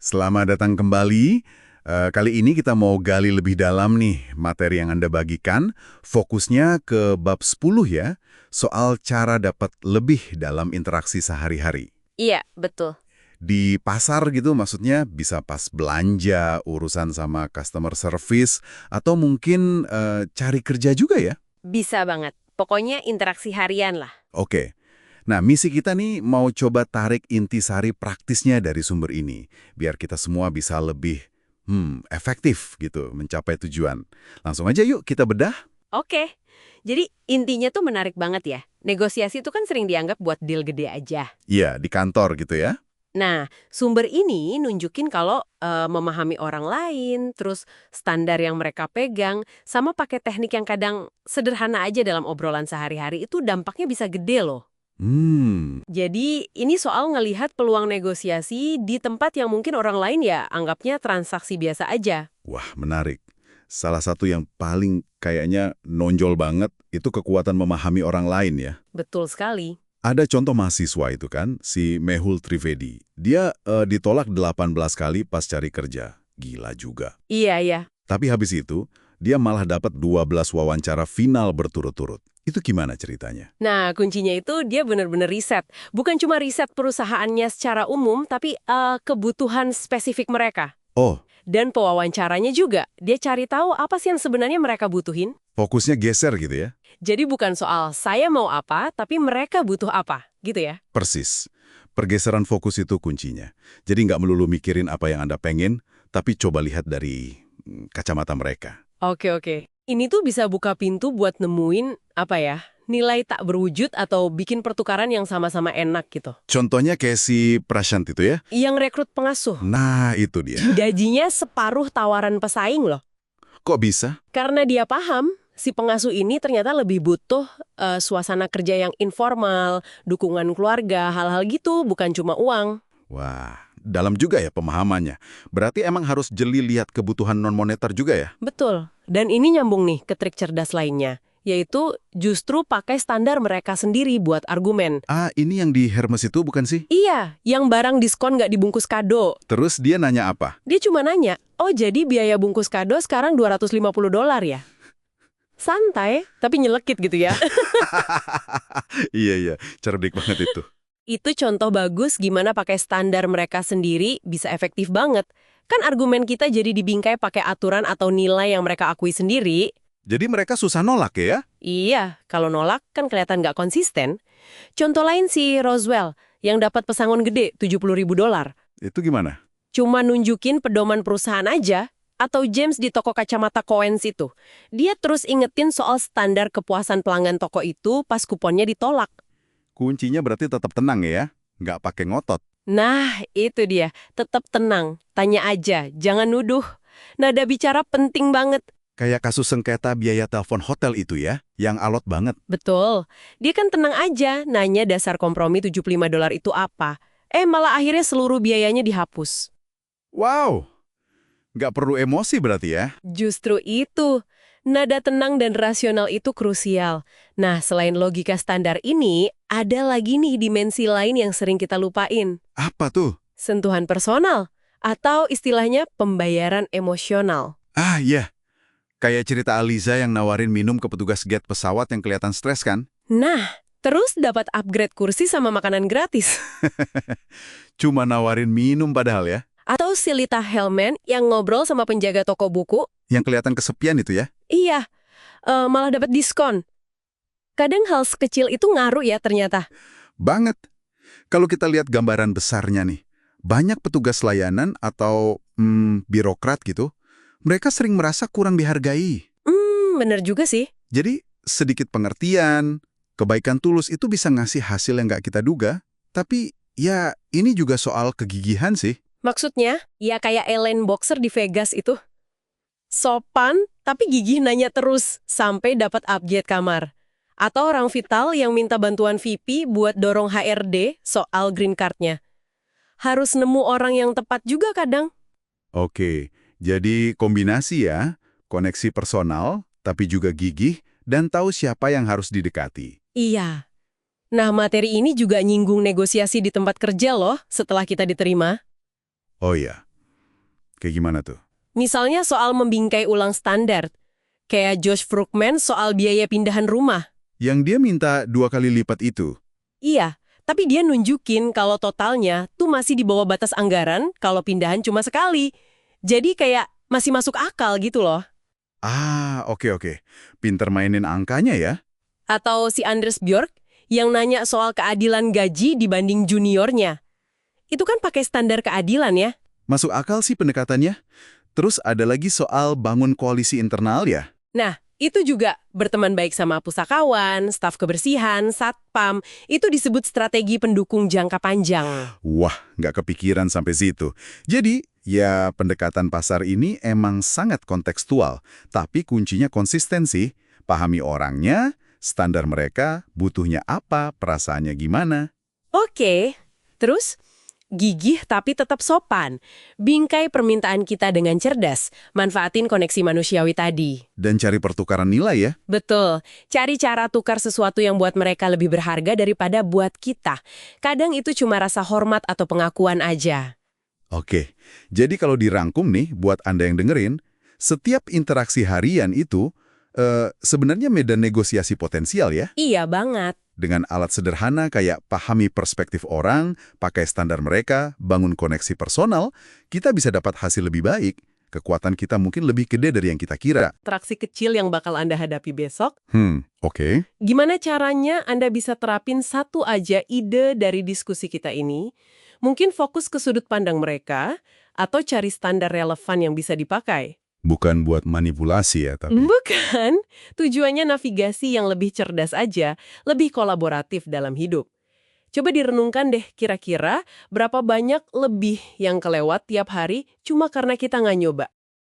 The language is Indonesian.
Selamat datang kembali. Kali ini kita mau gali lebih dalam nih materi yang Anda bagikan. Fokusnya ke bab 10 ya, soal cara dapat lebih dalam interaksi sehari-hari. Iya, betul. Di pasar gitu maksudnya bisa pas belanja, urusan sama customer service, atau mungkin cari kerja juga ya? Bisa banget. Pokoknya interaksi harian lah. Oke. Nah, misi kita nih mau coba tarik intisari praktisnya dari sumber ini, biar kita semua bisa lebih efektif gitu mencapai tujuan. Langsung aja yuk kita bedah. Oke. Jadi intinya tuh menarik banget ya. Negosiasi itu kan sering dianggap buat deal gede aja. Iya, di kantor gitu ya. Nah, sumber ini nunjukin kalau memahami orang lain, terus standar yang mereka pegang, sama pakai teknik yang kadang sederhana aja dalam obrolan sehari-hari itu dampaknya bisa gede loh. Jadi ini soal ngelihat peluang negosiasi di tempat yang mungkin orang lain ya anggapnya transaksi biasa aja. Wah, menarik. Salah satu yang paling kayaknya nonjol banget itu kekuatan memahami orang lain ya. Betul sekali. Ada contoh mahasiswa itu kan, si Mehul Trivedi. Dia ditolak 18 kali pas cari kerja. Gila juga. Iya, iya. Tapi habis itu, dia malah dapat 12 wawancara final berturut-turut. Itu gimana ceritanya? Nah, kuncinya itu dia benar-benar riset. Bukan cuma riset perusahaannya secara umum, tapi kebutuhan spesifik mereka. Oh, Dan pewawancaranya juga. Dia cari tahu apa sih yang sebenarnya mereka butuhin. fokusnya geser gitu ya? Jadi bukan soal saya mau apa, tapi mereka butuh apa, gitu ya. Persis. Pergeseran fokus itu kuncinya. Jadi nggak melulu mikirin apa yang Anda pengen, tapi coba lihat dari kacamata mereka. Oke, oke. Ini tuh bisa buka pintu buat nemuin, apa ya, nilai tak berwujud atau bikin pertukaran yang sama-sama enak gitu. Contohnya kayak si Prashant itu ya? Yang rekrut pengasuh. Nah, itu dia. Gajinya separuh tawaran pesaing loh. Kok bisa? Karena dia paham, si pengasuh ini ternyata lebih butuh suasana kerja yang informal, dukungan keluarga, hal-hal gitu, bukan cuma uang. Wah, dalam juga ya pemahamannya. Berarti emang harus jeli lihat kebutuhan non-moneter juga ya? Betul. Dan ini nyambung nih ke trik cerdas lainnya, yaitu justru pakai standar mereka sendiri buat argumen. Ah, ini yang di Hermes itu bukan sih? Iya, yang barang diskon nggak dibungkus kado. Terus dia nanya apa? Dia cuma nanya, oh jadi biaya bungkus kado sekarang $250 ya? Santai, tapi nyelekit gitu ya. Iya, cerdik banget itu. Itu contoh bagus gimana pakai standar mereka sendiri bisa efektif banget. Kan argumen kita jadi dibingkai pakai aturan atau nilai yang mereka akui sendiri. Jadi mereka susah nolak ya? Iya, kalau nolak kan kelihatan nggak konsisten. Contoh lain si Roswell yang dapat pesangon gede $70.000. Itu gimana? Cuma nunjukin pedoman perusahaan aja. Atau James di toko kacamata Coens itu. Dia terus ingetin soal standar kepuasan pelanggan toko itu pas kuponnya ditolak. Kuncinya berarti tetap tenang ya? Nggak pakai ngotot. Nah, itu dia. Tetap tenang. Tanya aja, jangan nuduh. Nada bicara penting banget. Kayak kasus sengketa biaya telepon hotel itu ya, yang alot banget. Betul. Dia kan tenang aja, nanya dasar kompromi $75 itu apa. Malah akhirnya seluruh biayanya dihapus. Wow, nggak perlu emosi berarti ya? Justru itu. Nada tenang dan rasional itu krusial. Nah, selain logika standar ini, ada lagi nih dimensi lain yang sering kita lupain. Apa tuh? Sentuhan personal. Atau istilahnya pembayaran emosional. Ah iya, kayak cerita Aliza yang nawarin minum ke petugas gate pesawat yang kelihatan stres kan? Nah, terus dapat upgrade kursi sama makanan gratis. Cuma nawarin minum padahal ya? Atau si Lita Hellman yang ngobrol sama penjaga toko buku. Yang kelihatan kesepian itu ya? Iya, malah dapat diskon. Kadang hal sekecil itu ngaruh ya ternyata. Banget. Kalau kita lihat gambaran besarnya nih, banyak petugas layanan atau birokrat gitu, mereka sering merasa kurang dihargai. Bener juga sih. Jadi sedikit pengertian, kebaikan tulus itu bisa ngasih hasil yang nggak kita duga, tapi ya ini juga soal kegigihan sih. Maksudnya, ya kayak Ellen Boxer di Vegas itu. Sopan, tapi gigih nanya terus sampai dapat upgrade kamar. Atau orang vital yang minta bantuan VP buat dorong HRD soal green card-nya. Harus nemu orang yang tepat juga kadang. Oke, jadi kombinasi ya, koneksi personal, tapi juga gigih, dan tahu siapa yang harus didekati. Iya. Nah, materi ini juga nyinggung negosiasi di tempat kerja loh setelah kita diterima. Oh iya, Kayak gimana tuh? Misalnya soal membingkai ulang standar, kayak Josh Fruchtman soal biaya pindahan rumah. Yang dia minta 2 kali lipat itu. Iya, tapi dia nunjukin kalau totalnya tuh masih di bawah batas anggaran kalau pindahan cuma sekali. Jadi kayak masih masuk akal gitu loh. Ah, oke. Pinter mainin angkanya ya. Atau si Anders Bjork yang nanya soal keadilan gaji dibanding juniornya. Itu kan pakai standar keadilan ya. Masuk akal sih pendekatannya. Terus ada lagi soal bangun koalisi internal ya. Nah, itu juga berteman baik sama pusakawan, staf kebersihan, satpam, itu disebut strategi pendukung jangka panjang. Wah, nggak kepikiran sampai situ. Jadi, ya pendekatan pasar ini emang sangat kontekstual. Tapi kuncinya konsistensi. Pahami orangnya, standar mereka, butuhnya apa, perasaannya gimana. Oke, terus gigih tapi tetap sopan. Bingkai permintaan kita dengan cerdas, manfaatin koneksi manusiawi tadi. Dan cari pertukaran nilai ya. Betul, cari cara tukar sesuatu yang buat mereka lebih berharga daripada buat kita. Kadang itu cuma rasa hormat atau pengakuan aja. Oke, jadi kalau dirangkum nih, buat Anda yang dengerin, setiap interaksi harian itu sebenarnya medan negosiasi potensial ya. Iya banget. Dengan alat sederhana kayak pahami perspektif orang, pakai standar mereka, bangun koneksi personal, kita bisa dapat hasil lebih baik. Kekuatan kita mungkin lebih gede dari yang kita kira. Interaksi kecil yang bakal Anda hadapi besok. Oke. Gimana caranya Anda bisa terapin satu aja ide dari diskusi kita ini? Mungkin fokus ke sudut pandang mereka, atau cari standar relevan yang bisa dipakai. Bukan buat manipulasi ya, tapi... Bukan, tujuannya navigasi yang lebih cerdas aja, lebih kolaboratif dalam hidup. Coba direnungkan deh, kira-kira berapa banyak lebih yang kelewat tiap hari cuma karena kita nggak nyoba.